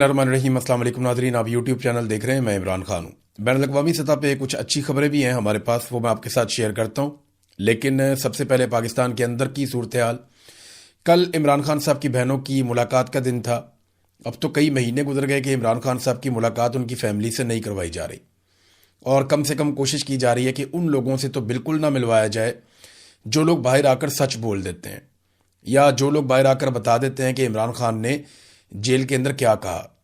रहीम अस्सलाम वालेकुम नाज़रीन, आप यूट्यूब चैनल देख रहे हैं। मैं इमरान खान हूँ। बैनुल-अक़वामी सतह पे कुछ अच्छी खबरें भी हैं हमारे पास, वो मैं आपके साथ शेयर करता हूँ। लेकिन सबसे पहले पाकिस्तान के अंदर की सूरत हाल। कल इमरान खान साहब की बहनों की मुलाकात का दिन था। अब तो कई महीने गुजर गए कि इमरान खान साहब की मुलाकात उनकी फैमिली से नहीं करवाई जा रही, और कम से कम कोशिश की जा रही है कि उन लोगों से तो बिल्कुल ना मिलवाया जाए जो लोग बाहर आकर सच बोल देते हैं, या जो लोग बाहर आकर बता देते हैं कि इमरान खान ने जेल के अंदर क्या कहा।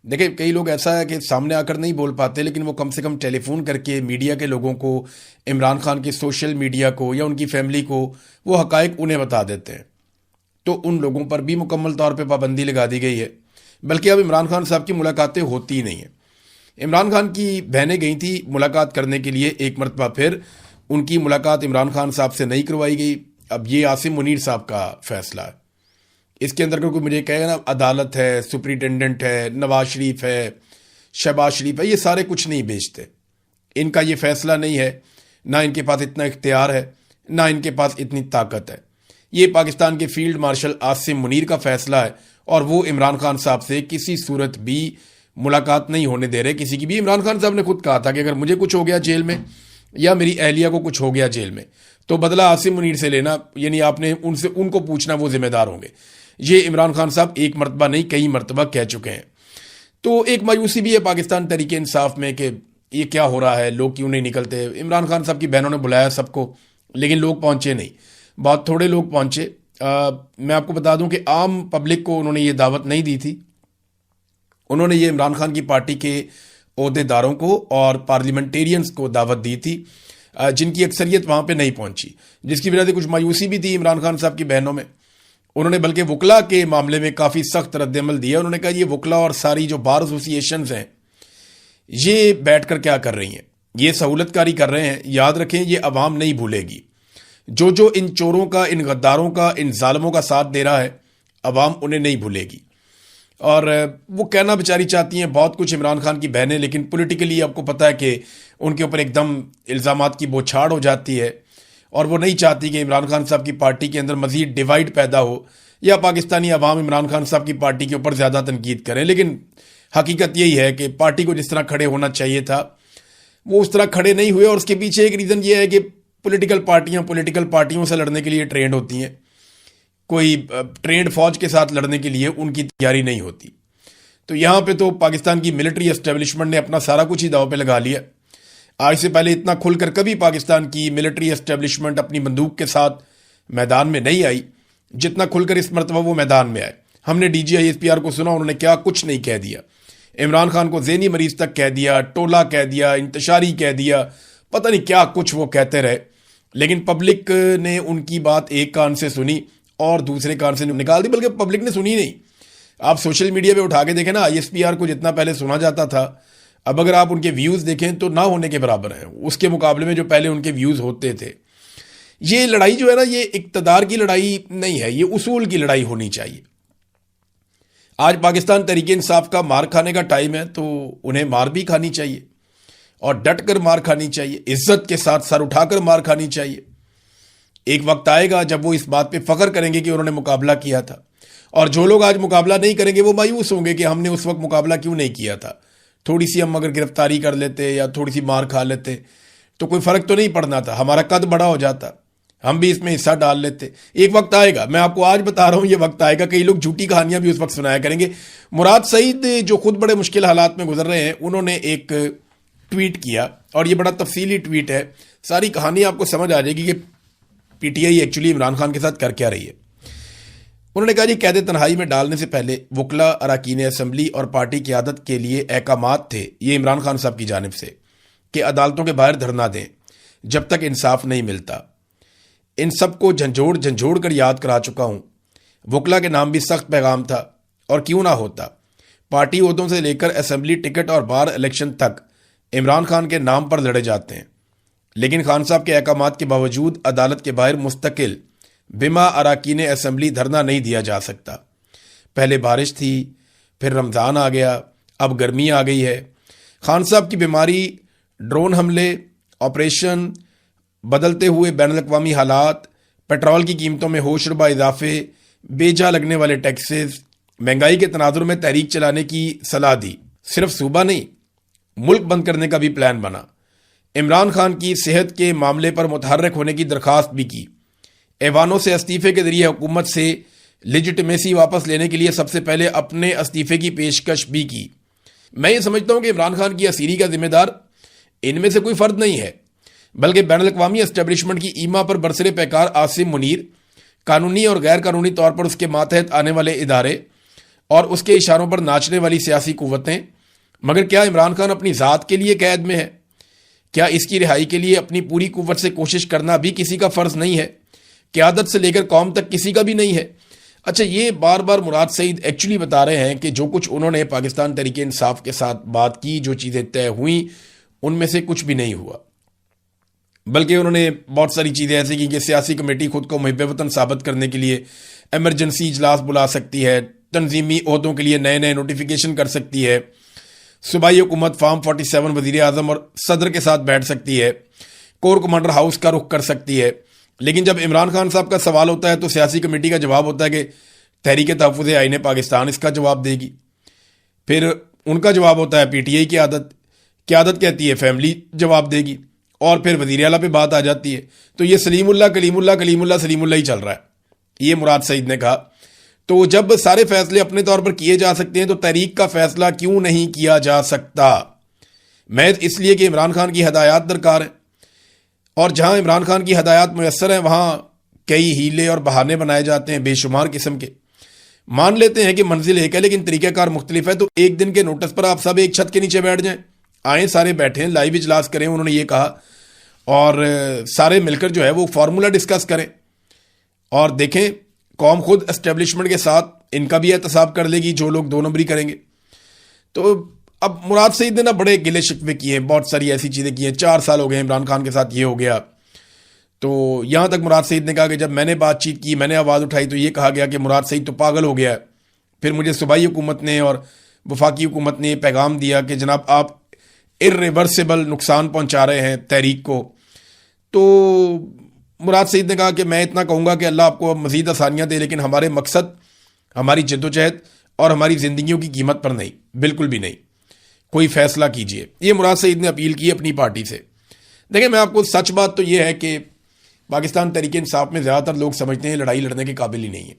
देखिए, कई लोग ऐसा है कि सामने आकर नहीं बोल पाते, लेकिन वो कम से कम टेलीफोन करके मीडिया के लोगों को, इमरान खान के सोशल मीडिया को या उनकी फैमिली को वो हकायक उन्हें बता देते हैं। तो उन लोगों पर भी मुकम्मल तौर पे पाबंदी लगा दी गई है। बल्कि अब इमरान खान साहब की मुलाकातें होती ही नहीं हैं। इमरान खान की बहनें गई थी मुलाकात करने के लिए, एक मरतबा फिर उनकी मुलाकात इमरान खान साहब से नहीं करवाई गई। अब ये आसिम मुनीर साहब का फैसला है। इसके अंदर कोई मुझे कहेगा ना, अदालत है, सुपरिटेंडेंट है, नवाज शरीफ है, शहबाज शरीफ है, ये सारे कुछ नहीं बेचते। इनका ये फैसला नहीं है, ना इनके पास इतना इख्तियार है, ना इनके पास इतनी ताकत है। ये पाकिस्तान के फील्ड मार्शल आसिम मुनीर का फैसला है, और वो इमरान खान साहब से किसी सूरत भी मुलाकात नहीं होने दे रहे किसी की भी। इमरान खान साहब ने खुद कहा था कि अगर मुझे कुछ हो गया जेल में, या मेरी अहलिया को कुछ हो गया जेल में, तो बदला आसिम मुनीर से लेना, यानी आपने उनको पूछना, वो जिम्मेदार होंगे। ये इमरान खान साहब एक मरतबा नहीं, कई मरतबा कह चुके हैं। तो एक मायूसी भी है पाकिस्तान तहरीके इंसाफ में कि ये क्या हो रहा है, लोग क्यों नहीं निकलते। इमरान खान साहब की बहनों ने बुलाया सबको, लेकिन लोग पहुंचे नहीं, बहुत थोड़े लोग पहुंचे। मैं आपको बता दूं कि आम पब्लिक को उन्होंने ये दावत नहीं दी थी। उन्होंने ये इमरान खान की पार्टी के ओहदेदारों को और पार्लियामेंटेरियंस को दावत दी थी, जिनकी अक्सरियत वहां पे नहीं पहुंची, जिसकी वजह से कुछ मायूसी भी थी इमरान खान साहब की बहनों में। उन्होंने बल्कि वकला के मामले में काफ़ी सख्त रद्दअमल दिया। उन्होंने कहा ये वकला और सारी जो बार एसोसिएशंस हैं, ये बैठकर क्या कर रही हैं, ये सहूलतकारी कर रहे हैं। याद रखें, ये अवाम नहीं भूलेगी। जो इन चोरों का, इन गद्दारों का, इन जालिमों का साथ दे रहा है, अवाम उन्हें नहीं भूलेगी। और वो कहना बेचारी चाहती हैं बहुत कुछ इमरान खान की बहनें, लेकिन पॉलिटिकली आपको पता है कि उनके ऊपर एकदम इल्ज़ामात की बौछार हो जाती है, और वो नहीं चाहती कि इमरान खान साहब की पार्टी के अंदर मजीद डिवाइड पैदा हो, या पाकिस्तानी अवाम इमरान खान साहब की पार्टी के ऊपर ज़्यादा तनकीद करें। लेकिन हकीकत यही है कि पार्टी को जिस तरह खड़े होना चाहिए था, वो उस तरह खड़े नहीं हुए। और उसके पीछे एक रीज़न ये है कि पॉलिटिकल पार्टियों से लड़ने के लिए ट्रेंड होती हैं। कोई ट्रेंड फौज के साथ लड़ने के लिए उनकी तैयारी नहीं होती। तो यहाँ पे तो पाकिस्तान की मिलिट्री एस्टेब्लिशमेंट ने अपना सारा कुछ ही दाव पे लगा लिया। आज से पहले इतना खुलकर कभी पाकिस्तान की मिलिट्री एस्टेब्लिशमेंट अपनी बंदूक के साथ मैदान में नहीं आई, जितना खुलकर इस मरतबा वो मैदान में आए। हमने DGI-SPR को सुना, उन्होंने क्या कुछ नहीं कह दिया। इमरान खान को ज़हनी मरीज तक कह दिया, टोला कह दिया, इंतशारी कह दिया, पता नहीं क्या कुछ वो कहते रहे। लेकिन पब्लिक ने उनकी बात एक कान से सुनी और दूसरे कान से निकाल दी, बल्कि पब्लिक ने सुनी नहीं। आप सोशल मीडिया पे उठा के देखें ना, ISPR को जितना पहले सुना जाता था, अब अगर आप उनके व्यूज़ देखें तो ना होने के बराबर हैं उसके मुकाबले में जो पहले उनके व्यूज़ होते थे। ये लड़ाई जो है ना, ये इक़्तिदार की लड़ाई नहीं है, ये उसूल की लड़ाई होनी चाहिए। आज पाकिस्तान तहरीके इंसाफ का मार खाने का टाइम है, तो उन्हें मार भी खानी चाहिए, और डट कर मार खानी चाहिए, इज्जत के साथ सर उठाकर मार खानी चाहिए। एक वक्त आएगा जब वो इस बात पे फख्र करेंगे कि उन्होंने मुकाबला किया था, और जो लोग आज मुकाबला नहीं करेंगे वो मायूस होंगे कि हमने उस वक्त मुकाबला क्यों नहीं किया था। थोड़ी सी हम अगर गिरफ्तारी कर लेते या थोड़ी सी मार खा लेते तो कोई फ़र्क तो नहीं पड़ना था, हमारा कद बड़ा हो जाता, हम भी इसमें हिस्सा डाल लेते। एक वक्त आएगा, मैं आपको आज बता रहा हूँ, ये वक्त आएगा, कई लोग झूठी कहानियां भी उस वक्त सुनाया करेंगे। मुराद सईद जो खुद बड़े मुश्किल हालात में गुजर रहे हैं, उन्होंने एक ट्वीट किया, और ये बड़ा तफसीली ट्वीट है, सारी कहानी आपको समझ आ जाएगी कि PTI एक्चुअली इमरान खान के साथ कर क्या रही है। उन्होंने कहा जी, कैद तन्हाई में डालने से पहले वकला, अरकान असम्बली और पार्टी क़यादत के लिए अहकामात थे, ये इमरान खान साहब की जानिब से, कि अदालतों के बाहर धरना दें जब तक इंसाफ नहीं मिलता। इन सब को झंझोड़ कर याद करा चुका हूँ। वकला के नाम भी सख्त पैगाम था, और क्यों ना होता। पार्टी ओहदों से लेकर असम्बली टिकट और बार इलेक्शन तक इमरान खान के नाम पर लड़े जाते हैं, लेकिन खान साहब के अहकामात के बावजूद अदालत के बाहर मुस्तकिल बिमा अरकान असम्बली धरना नहीं दिया जा सकता। पहले बारिश थी, फिर रमज़ान आ गया, अब गर्मी आ गई है। खान साहब की बीमारी, ड्रोन हमले, ऑपरेशन, बदलते हुए बैनुल-अक़वामी हालात, पेट्रोल की कीमतों में होशरुबा इजाफे, बेजा लगने वाले टैक्सेस, महंगाई के तनाजुर में तहरीक चलाने की सलाह दी। सिर्फ सूबा नहीं, मुल्क बंद करने का भी प्लान बना। इमरान खान की सेहत के मामले पर मुतहर्रिक होने की दरखास्त भी की। ऐवानों से इस्तीफे के जरिए हुकूमत से लेजिटिमेसी वापस लेने के लिए सबसे पहले अपने इस्तीफे की पेशकश भी की। मैं ये समझता हूं कि इमरान खान की असीरी का जिम्मेदार इनमें से कोई फर्द नहीं है, बल्कि बैनुल-अक़वामी एस्टेब्लिशमेंट की ईमा पर बरसरे पैकार आसिम मुनीर, कानूनी और गैर कानूनी तौर पर उसके मातहत आने वाले इदारे और उसके इशारों पर नाचने वाली सियासी कुव्वतें। मगर क्या इमरान खान अपनी ज़ात के लिए कैद में है? क्या इसकी रिहाई के लिए अपनी पूरी कुव्वत से कोशिश करना भी किसी का फ़र्ज नहीं है? क़यादत से लेकर कौम तक किसी का भी नहीं है? अच्छा, ये बार बार मुराद सईद एक्चुअली बता रहे हैं कि जो कुछ उन्होंने पाकिस्तान तहरीक इंसाफ के साथ बात की, जो चीज़ें तय हुई, उनमें से कुछ भी नहीं हुआ। बल्कि उन्होंने बहुत सारी चीज़ें ऐसी की कि सियासी कमेटी खुद को मुहिब वतन साबित करने के लिए एमरजेंसी इजलास बुला सकती है, तंजीमी ओहदों के लिए नए नए नोटिफिकेशन कर सकती है, सूबाई हुकूमत फार्म 47 वज़ीर आज़म और सदर के साथ बैठ सकती है, कोर कमांडर हाउस का रुख कर सकती है। लेकिन जब इमरान खान साहब का सवाल होता है तो सियासी कमेटी का जवाब होता है कि तहरीक तहफ़्फ़ुज़ आईन पाकिस्तान इसका जवाब देगी। फिर उनका जवाब होता है पीटीआई की क़यादत कहती है फैमिली जवाब देगी, और फिर वज़ीर आला पे बात आ जाती है। तो ये सलीमुल्लाह कलीमुल्लाह कलीमुल्लाह सलीमुल्लाह ही चल रहा है, ये मुराद सईद ने कहा। तो जब सारे फैसले अपने तौर पर किए जा सकते हैं तो तहरीक का फैसला क्यों नहीं किया जा सकता? महज इसलिए कि इमरान खान की हदायत दरकार है, और जहां इमरान खान की हदायत मुयस्सर है वहां कई हीले और बहाने बनाए जाते हैं बेशुमार किस्म के। मान लेते हैं कि मंजिल एक है लेकिन तरीक़ाकार मुख्तलिफ है, तो एक दिन के नोटिस पर आप सब एक छत के नीचे बैठ जाएं, आए सारे बैठें, लाइव इजलास करें, उन्होंने ये कहा, और सारे मिलकर जो है वो फार्मूला डिस्कस करें और देखें कौम खुद एस्टेब्लिशमेंट के साथ इनका भी एहतसाब कर लेगी जो लोग दो नंबरी करेंगे। तो अब मुराद सईद ने ना बड़े गिले शिकवे किए, बहुत सारी ऐसी चीज़ें की हैं। 4 साल हो गए इमरान खान के साथ ये हो गया। तो यहाँ तक मुराद सईद ने कहा कि जब मैंने बातचीत की, मैंने आवाज़ उठाई तो ये कहा गया कि मुराद सईद तो पागल हो गया है। फिर मुझे सूबाई हुकूमत ने और वफाकी हुकूमत ने पैगाम दिया कि जनाब आप इर्रिवर्सिबल नुकसान पहुँचा रहे हैं तहरीक को। तो मुराद सईद ने कहा कि मैं इतना कहूँगा कि अल्लाह आपको अब मज़ीद आसानियाँ दे, लेकिन हमारे मकसद हमारी जद्दोजहद और हमारी ज़िंदगियों की कीमत पर नहीं, बिल्कुल भी नहीं। कोई फैसला कीजिए, ये मुराद सईद ने अपील की अपनी पार्टी से। देखिए, मैं आपको सच बात तो ये है कि पाकिस्तान तहरीक इंसाफ में ज़्यादातर लोग समझते हैं लड़ाई लड़ने के काबिल ही नहीं है।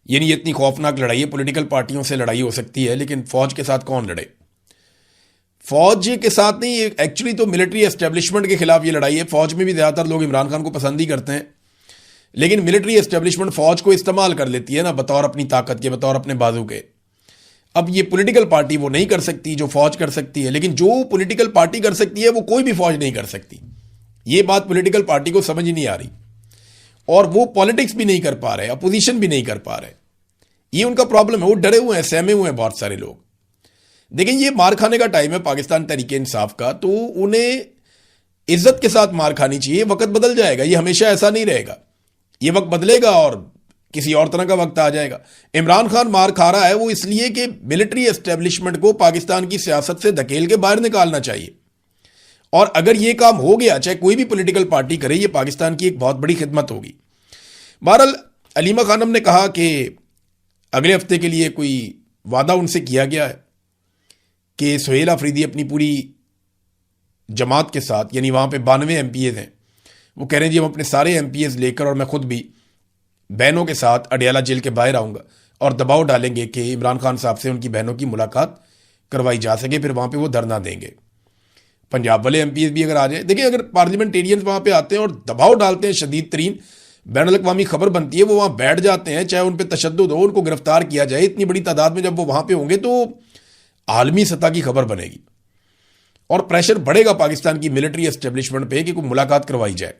यानी ये इतनी खौफनाक लड़ाई है, पॉलिटिकल पार्टियों से लड़ाई हो सकती है लेकिन फ़ौज के साथ कौन लड़े? फौज के साथ नहीं, एक्चुअली तो मिलिट्री एस्टेब्लिशमेंट के खिलाफ ये लड़ाई है। फौज में भी ज़्यादातर लोग इमरान खान को पसंद ही करते हैं, लेकिन मिलिट्री एस्टेब्लिशमेंट फौज को इस्तेमाल कर लेती है ना बतौर अपनी ताकत के, बतौर अपने बाजू के। अब ये पॉलिटिकल पार्टी वो नहीं कर सकती जो फौज कर सकती है, लेकिन जो पॉलिटिकल पार्टी कर सकती है वो कोई भी फौज नहीं कर सकती। ये बात पॉलिटिकल पार्टी को समझ ही नहीं आ रही, और वो पॉलिटिक्स भी नहीं कर पा रहे, अपोजिशन भी नहीं कर पा रहे। ये उनका प्रॉब्लम है, वो डरे हुए हैं, सहमे हुए हैं बहुत सारे लोग। देखिए, ये मार खाने का टाइम है पाकिस्तान तहरीक इंसाफ का, तो उन्हें इज्जत के साथ मार खानी चाहिए। वक्त बदल जाएगा, ये हमेशा ऐसा नहीं रहेगा, ये वक्त बदलेगा और किसी और तरह का वक्त आ जाएगा। इमरान खान मार खा रहा है वो इसलिए कि मिलिट्री एस्टेब्लिशमेंट को पाकिस्तान की सियासत से धकेल के बाहर निकालना चाहिए, और अगर ये काम हो गया, चाहे कोई भी पॉलिटिकल पार्टी करे, ये पाकिस्तान की एक बहुत बड़ी खिदमत होगी। बहरहाल अलीमा खानम ने कहा कि अगले हफ्ते के लिए कोई वादा उनसे किया गया है कि सुहेल अफरीदी अपनी पूरी जमात के साथ, यानी वहाँ पे 92 MPs हैं, वो कह रहे हैं जी हम अपने सारे MPs लेकर और मैं खुद भी बहनों के साथ अडियाला जेल के बाहर आऊँगा और दबाव डालेंगे कि इमरान खान साहब से उनकी बहनों की मुलाकात करवाई जा सके। फिर वहाँ पे वो धरना देंगे। पंजाब वाले MPs भी अगर आ जाए, देखिए अगर पार्लियामेंटेरियंस वहाँ पे आते हैं और दबाव डालते हैं, शदीद तरीन बैनुल-अक़वामी खबर बनती है, वो वहाँ बैठ जाते हैं, चाहे उन पर तशद्दुद हो, उनको गिरफ्तार किया जाए, इतनी बड़ी तादाद में जब वो वहाँ पे होंगे तो आलमी सतह की खबर बनेगी और प्रेशर बढ़ेगा पाकिस्तान की मिलिट्री एस्टेब्लिशमेंट पे कि कोई मुलाकात करवाई जाए।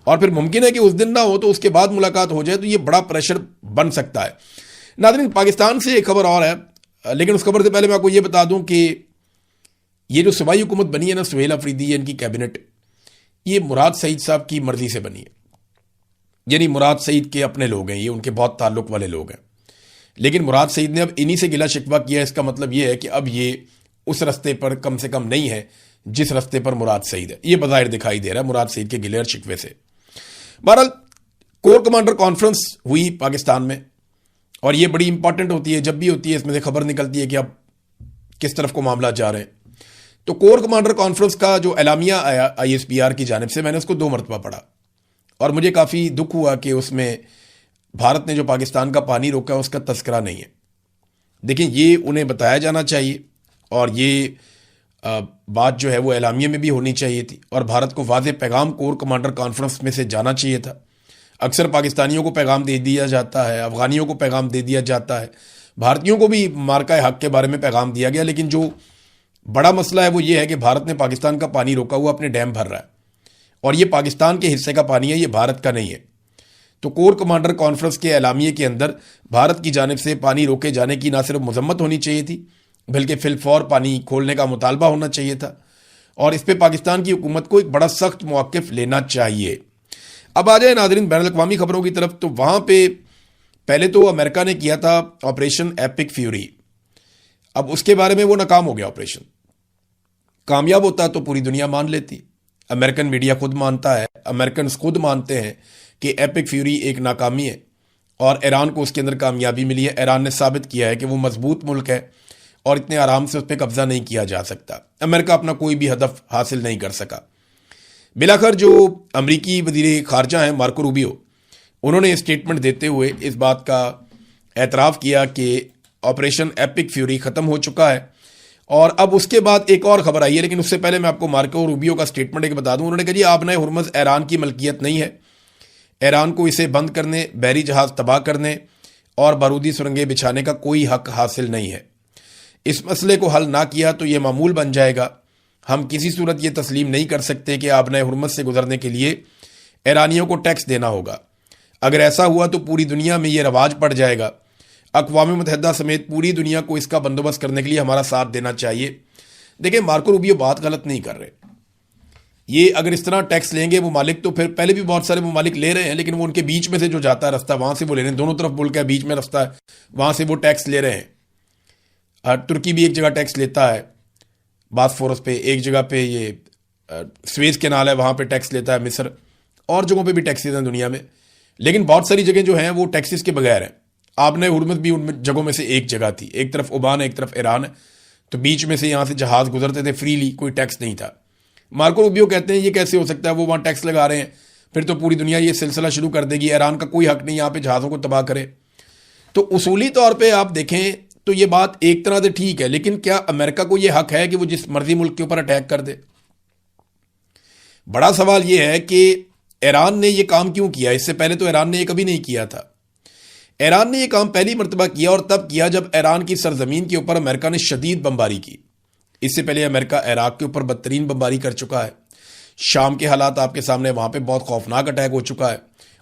और फिर मुमकिन है कि उस दिन ना हो तो उसके बाद मुलाकात हो जाए, तो ये बड़ा प्रेशर बन सकता है। नाज़रीन, पाकिस्तान से एक खबर और है, लेकिन उस खबर से पहले मैं आपको ये बता दूं कि ये जो सूबाई हुकूमत बनी है ना, सुहेल अफरीदी इनकी कैबिनेट, ये मुराद सईद साहब की मर्जी से बनी है। यानी मुराद सईद के अपने लोग हैं, ये उनके बहुत ताल्लुक वाले लोग हैं, लेकिन मुराद सईद ने अब इन्हीं से गिला शिकवा किया। इसका मतलब ये है कि अब ये उस रस्ते पर कम से कम नहीं है जिस रस्ते पर मुराद सईद है। ये बज़ाहिर दिखाई दे रहा है मुराद सईद के गिले और शिकवे से। बहरहाल कोर कमांडर कॉन्फ्रेंस हुई पाकिस्तान में اور یہ بڑی امپورٹنٹ ہوتی ہے، جب بھی ہوتی ہے اس میں سے خبر نکلتی ہے کہ اب کس طرف کو معاملات جا رہے ہیں. تو کور کمانڈر کانفرنس کا جو اعلامیہ آیا ISPR کی جانب سے، میں نے اس کو 2 مرتبہ پڑھا اور مجھے کافی دکھ ہوا کہ اس میں بھارت نے جو پاکستان کا پانی روکا اس کا تذکرہ نہیں ہے. دیکھیں، یہ انہیں بتایا جانا چاہیے اور یہ بات جو ہے وہ اعلامیے میں بھی ہونی چاہیے تھی، اور بھارت کو واضح پیغام کور کمانڈر کانفرنس میں سے جانا چاہیے تھا. اکثر پاکستانیوں کو پیغام دے دیا جاتا ہے، افغانیوں کو پیغام دے دیا جاتا ہے، بھارتیوں کو بھی مارکہ حق کے بارے میں پیغام دیا گیا، لیکن جو بڑا مسئلہ ہے وہ یہ ہے کہ بھارت نے پاکستان کا پانی روکا ہوا اپنے ڈیم بھر رہا ہے، اور یہ پاکستان کے حصے کا پانی ہے، یہ بھارت کا نہیں ہے. تو کور کمانڈر کانفرنس کے اعلامیے کے اندر بھارت کی جانب سے پانی روکے جانے کی نہ صرف مذمت ہونی چاہیے تھی بلکہ فی الفور پانی کھولنے کا مطالبہ ہونا چاہیے تھا، اور اس پہ پاکستان کی حکومت کو ایک بڑا سخت موقف لینا چاہیے. اب آ جائے ناظرین بین الاقوامی خبروں کی طرف. تو وہاں پہ پہلے تو امریکہ نے کیا تھا آپریشن ایپک فیوری. اب اس کے بارے میں وہ ناکام ہو گیا. آپریشن کامیاب ہوتا تو پوری دنیا مان لیتی. امریکن میڈیا خود مانتا ہے، امریکنز خود مانتے ہیں کہ ایپک فیوری ایک ناکامی ہے، اور ایران کو اس کے اندر کامیابی ملی ہے. ایران نے ثابت کیا ہے کہ وہ مضبوط ملک ہے اور اتنے آرام سے اس پہ قبضہ نہیں کیا جا سکتا. امریکہ اپنا کوئی بھی ہدف حاصل نہیں کر سکا. بلاخر جو امریکی وزیر خارجہ ہیں مارکو روبیو، انہوں نے اسٹیٹمنٹ دیتے ہوئے اس بات کا اعتراف کیا کہ آپریشن ایپک فیوری ختم ہو چکا ہے. اور اب اس کے بعد ایک اور خبر آئی ہے، لیکن اس سے پہلے میں آپ کو مارکو روبیو کا اسٹیٹمنٹ ایک بتا دوں. انہوں نے کہا جی آبنائے ہرمز ایران کی ملکیت نہیں ہے، ایران کو اسے بند کرنے، بحری جہاز تباہ کرنے اور بارودی سرنگیں بچھانے کا کوئی حق حاصل نہیں ہے. اس مسئلے کو حل نہ کیا تو یہ معمول بن جائے گا. ہم کسی صورت یہ تسلیم نہیں کر سکتے کہ آبنائے ہرمز سے گزرنے کے لیے ایرانیوں کو ٹیکس دینا ہوگا. اگر ایسا ہوا تو پوری دنیا میں یہ رواج پڑ جائے گا. اقوام متحدہ سمیت پوری دنیا کو اس کا بندوبست کرنے کے لیے ہمارا ساتھ دینا چاہیے. دیکھیں، مارکو روبیو بات غلط نہیں کر رہے. یہ اگر اس طرح ٹیکس لیں گے ممالک، تو پھر پہلے بھی بہت سارے ممالک لے رہے ہیں، لیکن وہ ان کے بیچ میں سے جو جاتا ہے رستہ وہاں سے وہ لے رہے ہیں. دونوں طرف ملک ہے، بیچ میں رستہ ہے، وہاں سے وہ ٹیکس لے رہے ہیں. ترکی بھی ایک جگہ ٹیکس لیتا ہے باسفورس پہ، ایک جگہ پہ یہ سویز کینال ہے وہاں پہ ٹیکس لیتا ہے مصر، اور جگہوں پہ بھی ٹیکسز ہیں دنیا میں. لیکن بہت ساری جگہیں جو ہیں وہ ٹیکسز کے بغیر ہیں. آبنائے ہرمز بھی ان جگہوں میں سے ایک جگہ تھی، ایک طرف عمان ہے ایک طرف ایران ہے، تو بیچ میں سے یہاں سے جہاز گزرتے تھے فریلی، کوئی ٹیکس نہیں تھا. مارکو روبیو کہتے ہیں یہ کیسے ہو سکتا ہے، وہ وہاں ٹیکس لگا رہے ہیں، پھر تو پوری دنیا یہ سلسلہ شروع کر دے گی، ایران کا کوئی حق نہیں یہاں پہ جہازوں کو تباہ کرے. تو اصولی طور پہ آپ دیکھیں تو یہ بات ایک طرح سے ٹھیک ہے، لیکن کیا امریکہ کو یہ حق ہے کہ وہ جس مرضی ملک کے اوپر اٹیک کر دے؟ بڑا سوال یہ ہے کہ ایران نے یہ کام کیوں کیا؟ اس سے پہلے تو ایران نے یہ کبھی نہیں کیا تھا. ایران نے یہ کام پہلی مرتبہ کیا، اور تب کیا جب ایران کی سرزمین کے اوپر امریکہ نے شدید بمباری کی. اس سے پہلے امریکہ عراق کے اوپر بدترین بمباری کر چکا ہے. شام کے حالات آپ کے سامنے، وہاں پہ بہت خوفناک اٹیک ہو چکا ہے،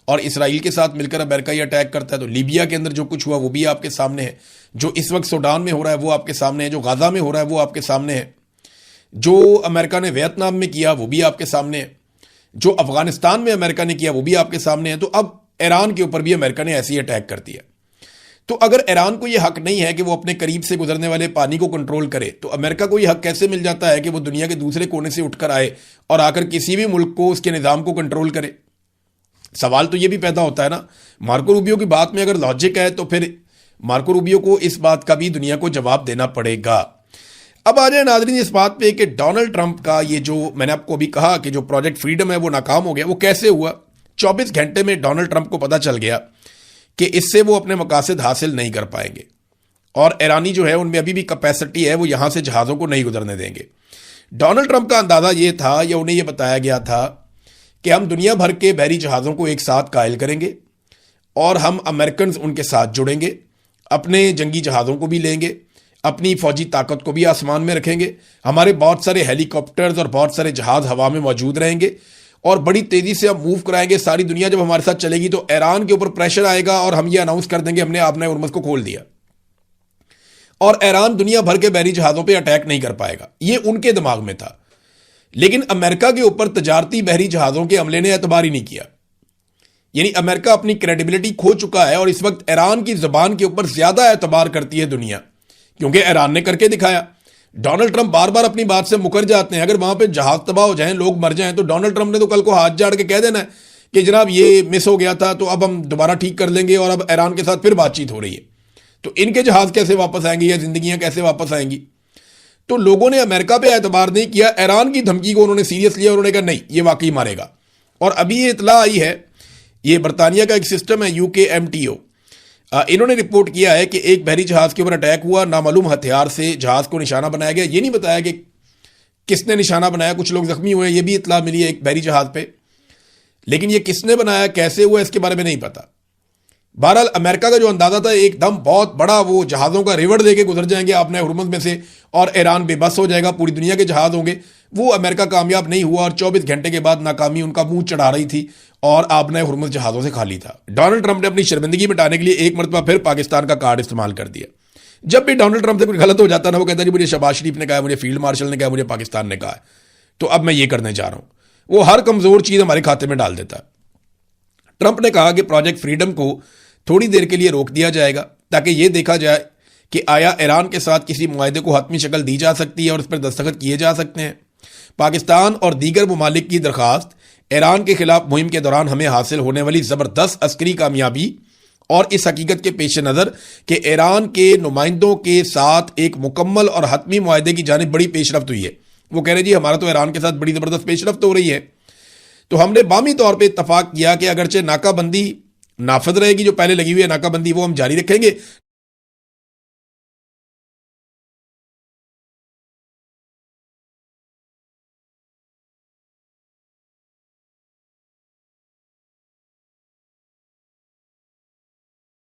اور اسرائیل کے ساتھ مل کر امریکہ یہ اٹیک کرتا ہے. تو لیبیا کے اندر جو کچھ ہوا وہ بھی آپ کے سامنے ہے، جو اس وقت سوڈان میں ہو رہا ہے وہ آپ کے سامنے ہے، جو غزہ میں ہو رہا ہے وہ آپ کے سامنے ہے، جو امریکہ نے ویتنام میں کیا وہ بھی آپ کے سامنے ہے، جو افغانستان میں امریکہ نے کیا وہ بھی آپ کے سامنے ہے. تو اب ایران کے اوپر بھی امریکہ نے ایسی اٹیک کر دیا. تو اگر ایران کو یہ حق نہیں ہے کہ وہ اپنے قریب سے گزرنے والے پانی کو کنٹرول کرے، تو امریکہ کو یہ حق کیسے مل جاتا ہے کہ وہ دنیا کے دوسرے کونے سے اٹھ کر آئے اور آ کر کسی بھی ملک کو اس کے نظام کو کنٹرول کرے؟ سوال تو یہ بھی پیدا ہوتا ہے نا. مارکو روبیو کی بات میں اگر لاجک ہے تو پھر مارکو روبیو کو اس بات کا بھی دنیا کو جواب دینا پڑے گا. اب آ جائے ناظرین اس بات پہ کہ ڈونلڈ ٹرمپ کا یہ جو میں نے آپ کو ابھی کہا کہ جو پروجیکٹ فریڈم ہے وہ ناکام ہو گیا، وہ کیسے ہوا؟ 24 گھنٹے میں ڈونلڈ ٹرمپ کو پتا چل گیا کہ اس سے وہ اپنے مقاصد حاصل نہیں کر پائیں گے، اور ایرانی جو ہے ان میں ابھی بھی کیپیسٹی ہے، وہ یہاں سے جہازوں کو نہیں گزرنے دیں گے. ڈونلڈ ٹرمپ کا اندازہ یہ تھا، یا انہیں یہ بتایا گیا تھا کہ ہم دنیا بھر کے بحری جہازوں کو ایک ساتھ قائل کریں گے، اور ہم امریکنز ان کے ساتھ جڑیں گے، اپنے جنگی جہازوں کو بھی لیں گے، اپنی فوجی طاقت کو بھی آسمان میں رکھیں گے، ہمارے بہت سارے ہیلی کاپٹرز اور بہت سارے جہاز ہوا میں موجود رہیں گے، اور بڑی تیزی سے ہم موو کرائیں گے. ساری دنیا جب ہمارے ساتھ چلے گی تو ایران کے اوپر پریشر آئے گا اور ہم یہ اناؤنس کر دیں گے ہم نے آبنائے ہرمز کو کھول دیا، اور ایران دنیا بھر کے بحری جہازوں پہ اٹیک نہیں کر پائے گا. یہ ان کے دماغ میں تھا. لیکن امریکہ کے اوپر تجارتی بحری جہازوں کے عملے نے اعتبار ہی نہیں کیا. یعنی امریکہ اپنی کریڈیبلٹی کھو چکا ہے، اور اس وقت ایران کی زبان کے اوپر زیادہ اعتبار کرتی ہے دنیا، کیونکہ ایران نے کر کے دکھایا. ڈونلڈ ٹرمپ بار بار اپنی بات سے مکر جاتے ہیں. اگر وہاں پہ جہاز تباہ ہو جائیں، لوگ مر جائیں، تو ڈونلڈ ٹرمپ نے تو کل کو ہاتھ جاڑ کے کہہ دینا ہے کہ جناب یہ مس ہو گیا تھا، تو اب ہم دوبارہ ٹھیک کر لیں گے، اور اب ایران کے ساتھ پھر بات چیت ہو رہی ہے. تو ان کے جہاز کیسے واپس آئیں گے یا زندگیاں کیسے واپس آئیں گی؟ تو لوگوں نے امریکہ پہ اعتبار نہیں کیا، ایران کی دھمکی کو انہوں نے سیریس لیا، انہوں نے کہا نہیں یہ واقعی مارے گا۔ اور ابھی یہ اطلاع آئی ہے، یہ برطانیہ کا ایک سسٹم ہے UKMTO، انہوں نے رپورٹ کیا ہے کہ ایک بحری جہاز کے اوپر اٹیک ہوا، نامعلوم ہتھیار سے جہاز کو نشانہ بنایا گیا۔ یہ نہیں بتایا کہ کس نے نشانہ بنایا، کچھ لوگ زخمی ہوئے، یہ بھی اطلاع ملی ہے ایک بحری جہاز پہ، لیکن یہ کس نے بنایا، کیسے ہوا، اس کے بارے میں نہیں پتا۔ بہرحال امریکہ کا جو اندازہ تھا ایک دم بہت بڑا وہ جہازوں کا ریور دے کے گزر جائیں گے آپ نے ہرمز میں سے اور ایران بے بس ہو جائے گا، پوری دنیا کے جہاز ہوں گے، وہ امریکہ کامیاب نہیں ہوا اور 24 گھنٹے کے بعد ناکامی ان کا منہ چڑھا رہی تھی اور آپ نے ہرمز جہازوں سے خالی تھا۔ ڈونلڈ ٹرمپ نے اپنی شرمندگی مٹانے کے لیے ایک مرتبہ پھر پاکستان کا کارڈ استعمال کر دیا۔ جب بھی ڈونلڈ ٹرمپ سے کوئی غلط ہو جاتا نا، وہ کہتا ہے جی مجھے شہباز شریف نے کہا، مجھے فیلڈ مارشل نے کہا، مجھے پاکستان نے کہا ہے، تو اب میں یہ کرنے جا رہا ہوں۔ وہ ہر کمزور چیز ہمارے کھاتے میں ڈال دیتا ہے۔ ٹرمپ نے کہا کہ پروجیکٹ فریڈم کو تھوڑی دیر کے لیے روک دیا جائے گا تاکہ یہ دیکھا جائے کہ آیا ایران کے ساتھ کسی معاہدے کو حتمی شکل دی جا سکتی ہے اور اس پر دستخط کیے جا سکتے ہیں۔ پاکستان اور دیگر ممالک کی درخواست ایران کے خلاف مہم کے دوران ہمیں حاصل ہونے والی زبردست عسکری کامیابی اور اس حقیقت کے پیش نظر کہ ایران کے نمائندوں کے ساتھ ایک مکمل اور حتمی معاہدے کی جانب بڑی پیش رفت ہوئی ہے۔ وہ کہہ رہے جی ہمارا تو ایران کے ساتھ بڑی زبردست پیش رفت ہو رہی ہے، تو ہم نے باہمی طور پہ اتفاق کیا کہ اگرچہ ناکہ بندی نافذ رہے گی، جو پہلے لگی ہوئی ہے ناکہ بندی وہ ہم جاری رکھیں گے،